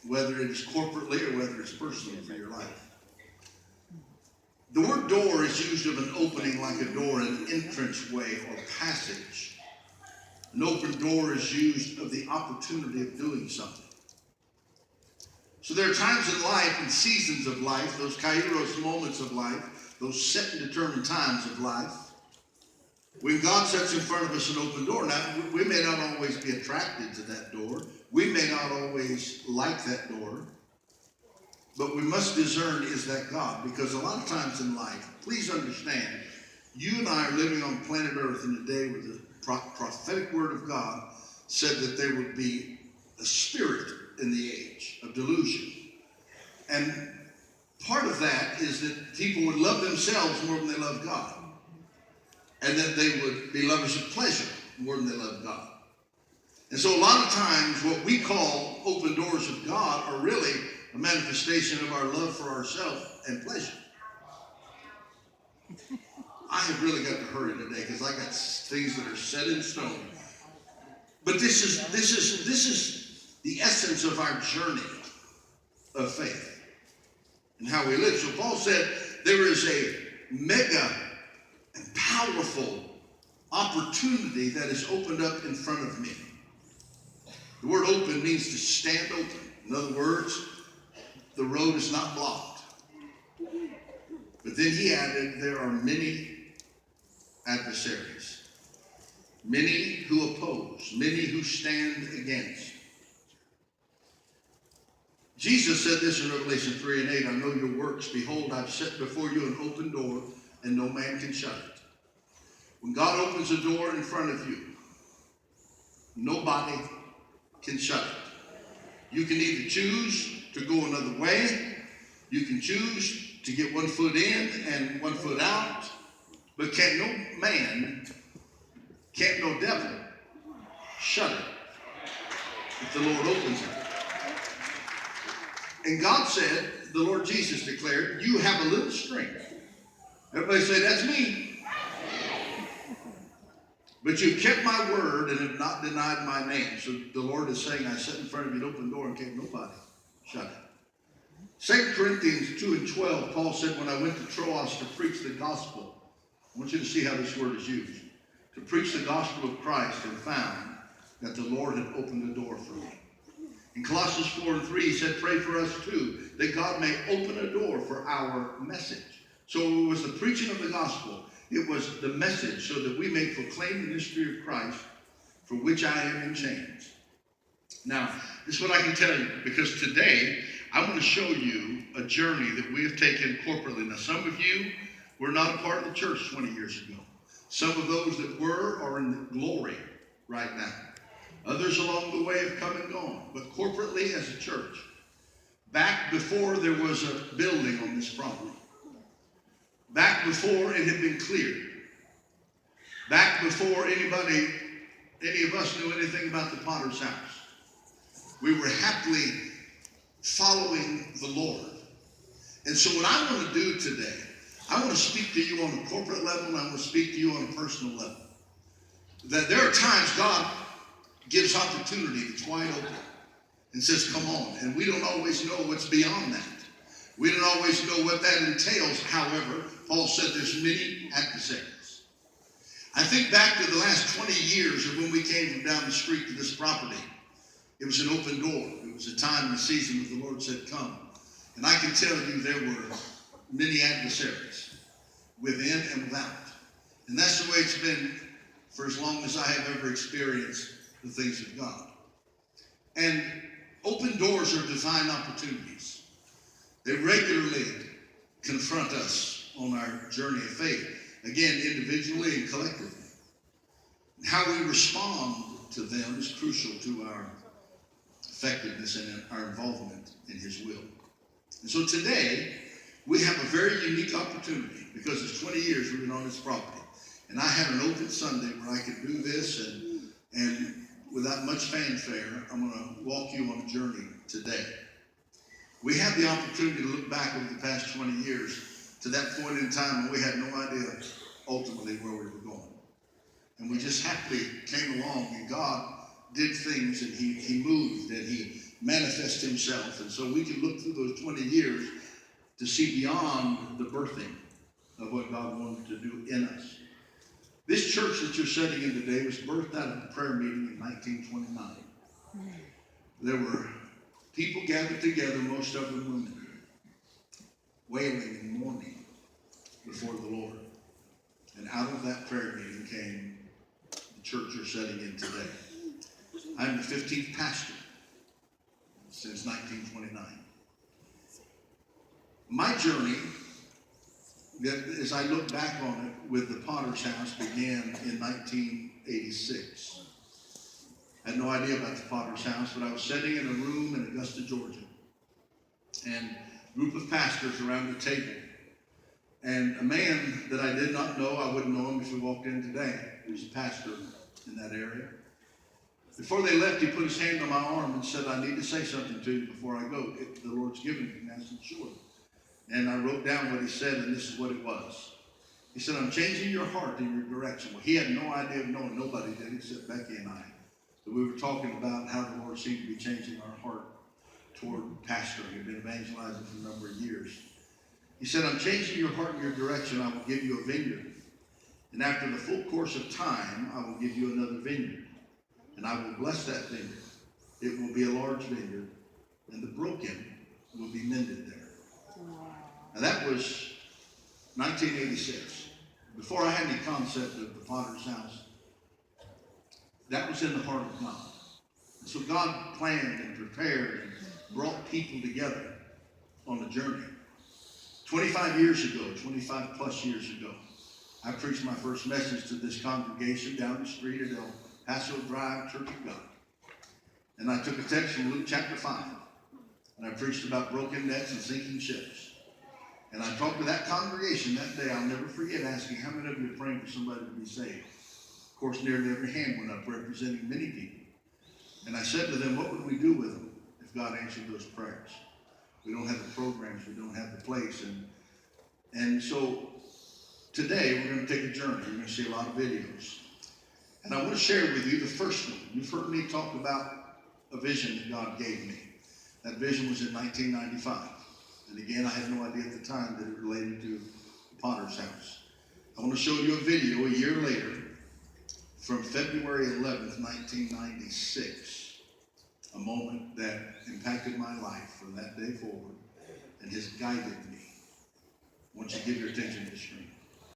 whether it is corporately or whether it's personally for your life. The word door is used of an opening like a door, an entranceway or passage. An open door is used of the opportunity of doing something. So there are times in life and seasons of life, those kairos moments of life, those set and determined times of life, when God sets in front of us an open door. Now, we may not always be attracted to that door. We may not always like that door. But we must discern, is that God? Because a lot of times in life, please understand, you and I are living on planet Earth in a day where the prophetic word of God said that there would be a spirit in the age of delusion. And part of that is that people would love themselves more than they love God. And that they would be lovers of pleasure more than they love God. And so a lot of times what we call open doors of God are really a manifestation of our love for ourselves and pleasure. I have really got to hurry today because I got things that are set in stone. But this is the essence of our journey of faith and how we live. So Paul said there is a mega and powerful opportunity that is opened up in front of me. The word open means to stand open. In other words, the road is not blocked. But then he added, there are many adversaries, many who oppose, many who stand against. Jesus said this in Revelation 3 and 8, I know your works. Behold, I've set before you an open door, and no man can shut it. When God opens a door in front of you, nobody can shut it. You can either choose to go another way. You can choose to get 1 foot in and 1 foot out. But can't no man, can't no devil shut it if the Lord opens it. And God said, the Lord Jesus declared, you have a little strength. Everybody say, that's me. But you've kept my word and have not denied my name. So the Lord is saying, I set in front of you an open door and can't nobody shut it. 2 Corinthians 2 and 12, Paul said, when I went to Troas to preach the gospel, I want you to see how this word is used. To preach the gospel of Christ, and found that the Lord had opened the door for me. In Colossians 4 and 3, he said, pray for us too, that God may open a door for our message. So it was the preaching of the gospel. It was the message so that we may proclaim the mystery of Christ, for which I am in chains. Now, this is what I can tell you, because today I want to show you a journey that we have taken corporately. Now, some of you were not a part of the church 20 years ago. Some of those that were are in glory right now. Others along the way have come and gone. But corporately as a church, back before there was a building on this property, back before it had been cleared, back before any of us knew anything about the potter's house, we were happily following the Lord. And so what I want to do today, I want to speak to you on a corporate level, and I want to speak to you on a personal level. That there are times God gives opportunity that's wide open and says, come on. And we don't always know what's beyond that. We don't always know what that entails. However, Paul said there's many adversaries. I think back to the last 20 years of when we came from down the street to this property. It was an open door. It was a time and a season that the Lord said, come. And I can tell you there were many adversaries within and without. And that's the way it's been for as long as I have ever experienced the things of God. And open doors are divine opportunities. They regularly confront us on our journey of faith. Again, individually and collectively. And how we respond to them is crucial to our effectiveness and our involvement in His will. And so today, we have a very unique opportunity because it's 20 years we've been on this property. And I had an open Sunday where I could do this, and without much fanfare, I'm going to walk you on a journey today. We had the opportunity to look back over the past 20 years to that point in time when we had no idea ultimately where we were going. And we just happily came along, and God did things, and He moved, and He manifest himself. And so we can look through those 20 years to see beyond the birthing of what God wanted to do in us. This church that you're sitting in today was birthed out of a prayer meeting in 1929. There were people gathered together, most of them women, wailing and mourning before the Lord. And out of that prayer meeting came the church you're sitting in today. I'm the 15th pastor since 1929. My journey, as I look back on it with the Potter's House, began in 1986. I had no idea about the Potter's House, but I was sitting in a room in Augusta, Georgia, and a group of pastors around the table. And a man that I did not know, I wouldn't know him if he walked in today. He was a pastor in that area. Before they left, he put his hand on my arm and said, I need to say something to you before I go. The Lord's given me. And I said, sure. And I wrote down what he said, and this is what it was. He said, I'm changing your heart and your direction. Well, he had no idea of knowing. Nobody did except Becky and I. So we were talking about how the Lord seemed to be changing our heart toward pastoring. We've been evangelizing for a number of years. He said, I'm changing your heart and your direction. I will give you a vineyard. And after the full course of time, I will give you another vineyard. And I will bless that vineyard. It will be a large vineyard, and the broken will be mended there. Now that was 1986. Before I had any concept of the Potter's House, that was in the heart of God. And so God planned and prepared and brought people together on a journey. 25 years ago, 25 plus years ago, I preached my first message to this congregation down the street at El Paso Drive Church of God. And I took a text from Luke chapter 5, and I preached about broken nets and sinking ships. And I talked to that congregation that day. I'll never forget asking, how many of you are praying for somebody to be saved? Of course, nearly every hand went up, representing many people. And I said to them, what would we do with them if God answered those prayers? We don't have the programs, we don't have the place. And so today we're going to take a journey. You're going to see a lot of videos. And I want to share with you the first one. You've heard me talk about a vision that God gave me. That vision was in 1995. And again, I had no idea at the time that it related to the Potter's House. I want to show you a video a year later from February 11th, 1996. A moment that impacted my life from that day forward and has guided me. I want you to give your attention to the screen.